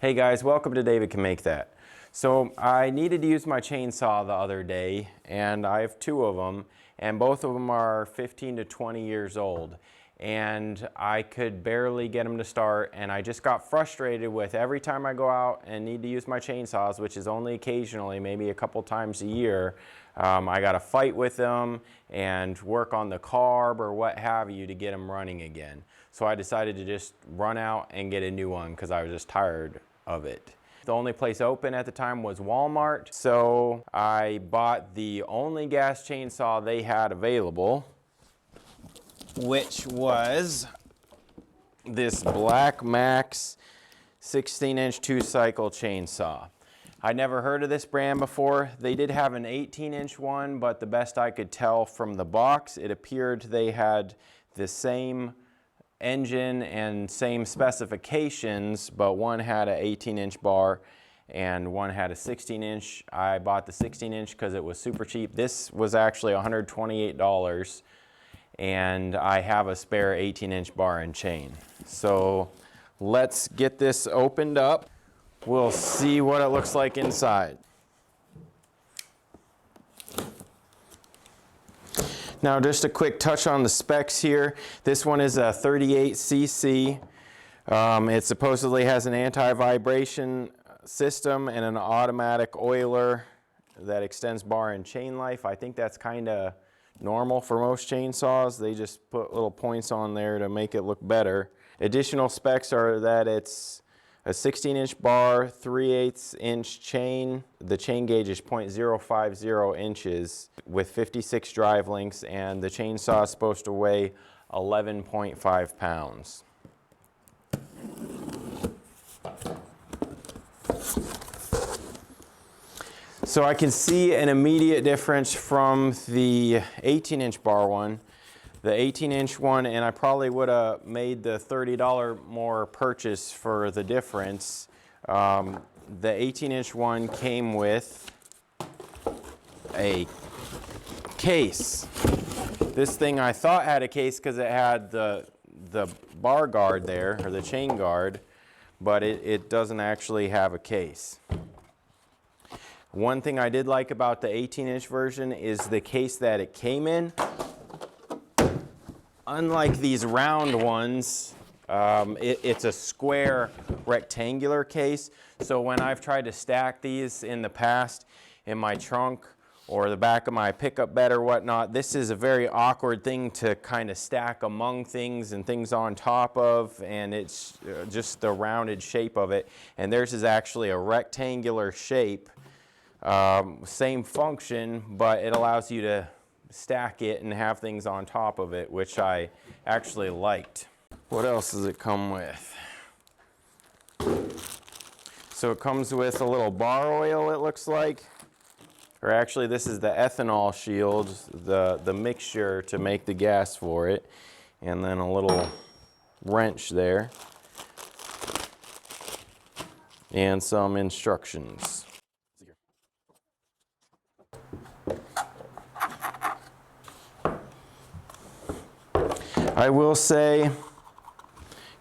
Hey guys, welcome to David Can Make That. So I needed to use my chainsaw the other day, and I have two of them, and both of them are 15 to 20 years old. And I could barely get them to start, and I just got frustrated with every time I go out and need to use my chainsaws, which is only occasionally, maybe a couple times a year, I got to fight with them and work on the carb or what have you to get them running again. So I decided to just run out and get a new one because I was just tired of it. The only place open at the time was Walmart, so I bought the only gas chainsaw they had available, which was this Black Max 16-inch 2-cycle chainsaw. I'd never heard of this brand before. They did have an 18-inch one, but the best I could tell from the box, it appeared they had the same engine and same specifications, but one had an 18-inch bar and one had a 16-inch. I bought the 16-inch because it was super cheap. This was actually $128, and I have a spare 18-inch bar and chain. So let's get this opened up. We'll see what it looks like inside. Now just a quick touch on the specs here. This one is a 38cc. It supposedly has an anti-vibration system and an automatic oiler that extends bar and chain life. I think that's kind of normal for most chainsaws. They just put little points on there to make it look better. Additional specs are that it's a 16-inch bar, 3/8-inch chain. The chain gauge is 0.050 inches with 56 drive links, and the chainsaw is supposed to weigh 11.5 pounds. So I can see an immediate difference from the 18-inch bar one. The 18-inch one, and I probably would have made the $30 more purchase for the difference. The 18-inch one came with a case. This thing I thought had a case because it had the bar guard there, or the chain guard, but it doesn't actually have a case. One thing I did like about the 18-inch version is the case that it came in. Unlike these round ones, it's a square rectangular case. So when I've tried to stack these in the past in my trunk or the back of my pickup bed or whatnot, this is a very awkward thing to kind of stack among things and things on top of, and it's just the rounded shape of it. And theirs is actually a rectangular shape, same function, but it allows you to stack it and have things on top of it, which I actually liked. What else does it come with? So it comes with a little bar oil, it looks like. Or actually, this is the ethanol shield, the mixture to make the gas for it. And then a little wrench there. And some instructions. I will say,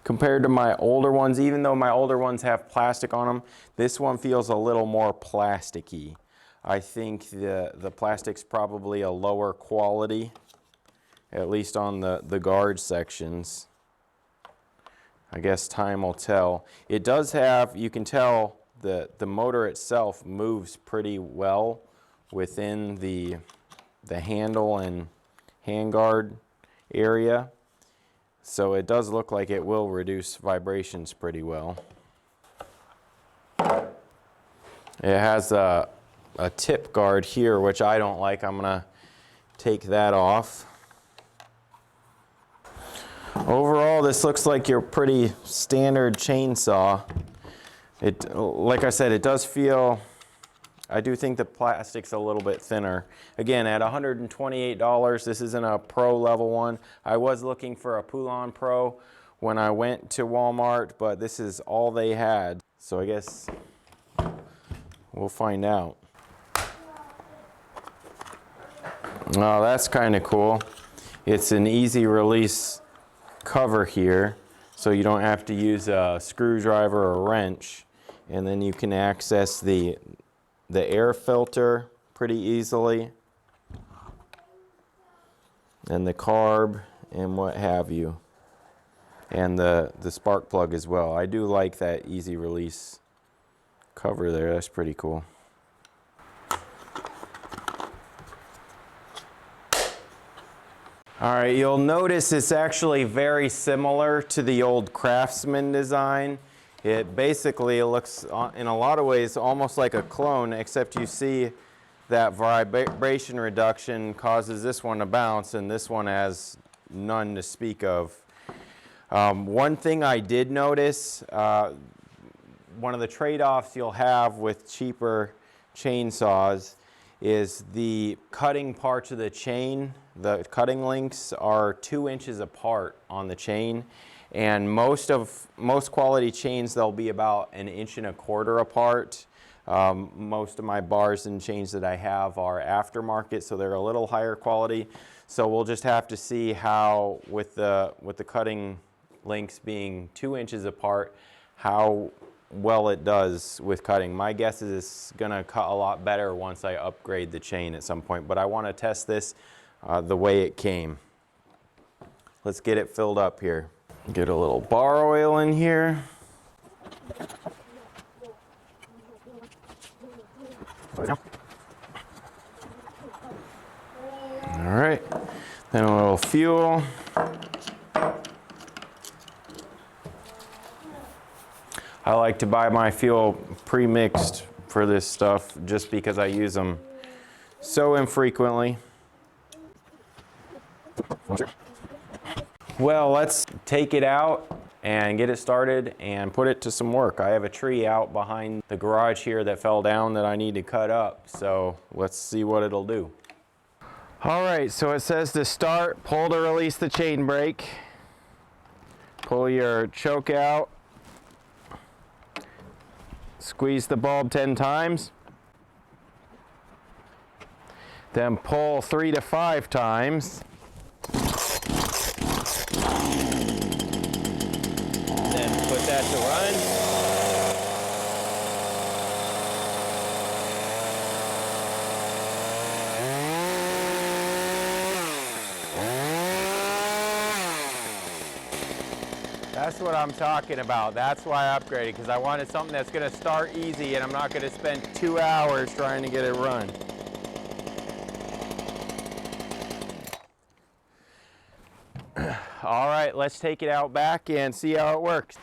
compared to my older ones, even though my older ones have plastic on them, this one feels a little more plasticky. I think the plastic's probably a lower quality, at least on the guard sections. I guess time will tell. It does have, you can tell the motor itself moves pretty well within the handle and handguard area. So it does look like it will reduce vibrations pretty well. It has a tip guard here, which I don't like. I'm gonna take that off. Overall, this looks like your pretty standard chainsaw. Like I said, it does feel, I do think the plastic's a little bit thinner. Again, at $128, this isn't a pro level one. I was looking for a Poulan Pro when I went to Walmart, but this is all they had. So I guess we'll find out. Oh, that's kind of cool. It's an easy release cover here, so you don't have to use a screwdriver or a wrench. And then you can access the air filter pretty easily, and the carb and what have you, and the spark plug as well. I do like that easy release cover there. That's pretty cool. All right, you'll notice it's actually very similar to the old Craftsman design. It basically looks, in a lot of ways, almost like a clone, except you see that vibration reduction causes this one to bounce, and this one has none to speak of. One thing I did notice, one of the trade-offs you'll have with cheaper chainsaws is the cutting parts of the chain. The cutting links are 2 inches apart on the chain, and most quality chains, they'll be about 1.25 inches apart. Most of my bars and chains that I have are aftermarket, so they're a little higher quality. So we'll just have to see how, with the cutting links being 2 inches apart, how well it does with cutting. My guess is it's gonna cut a lot better once I upgrade the chain at some point, but I want to test this the way it came. Let's get it filled up here. Get a little bar oil in here. All right, then a little fuel. I like to buy my fuel pre-mixed for this stuff just because I use them so infrequently. Well, let's take it out and get it started and put it to some work. I have a tree out behind the garage here that fell down that I need to cut up, so let's see what it'll do. All right, so it says to start, pull to release the chain brake, pull your choke out, squeeze the bulb 10 times, then pull 3 to 5 times, then put that to run. That's what I'm talking about. That's why I upgraded, because I wanted something that's going to start easy and I'm not going to spend 2 hours trying to get it run. All right, let's take it out back and see how it works.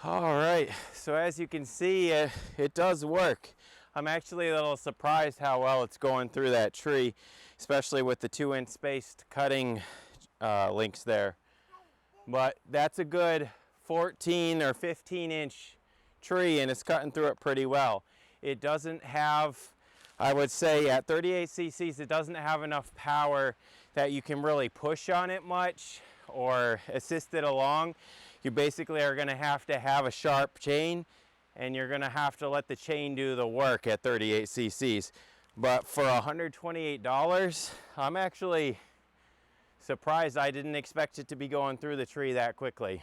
All right, so as you can see, it does work. I'm actually a little surprised how well it's going through that tree, especially with the 2-inch spaced cutting links there. But that's a good 14 or 15-inch tree, and it's cutting through it pretty well. It doesn't have, I would say at 38 cc's, it doesn't have enough power that you can really push on it much or assist it along. You basically are going to have a sharp chain, and you're going to have to let the chain do the work at 38 cc's. But for $128, I'm actually surprised. I didn't expect it to be going through the tree that quickly.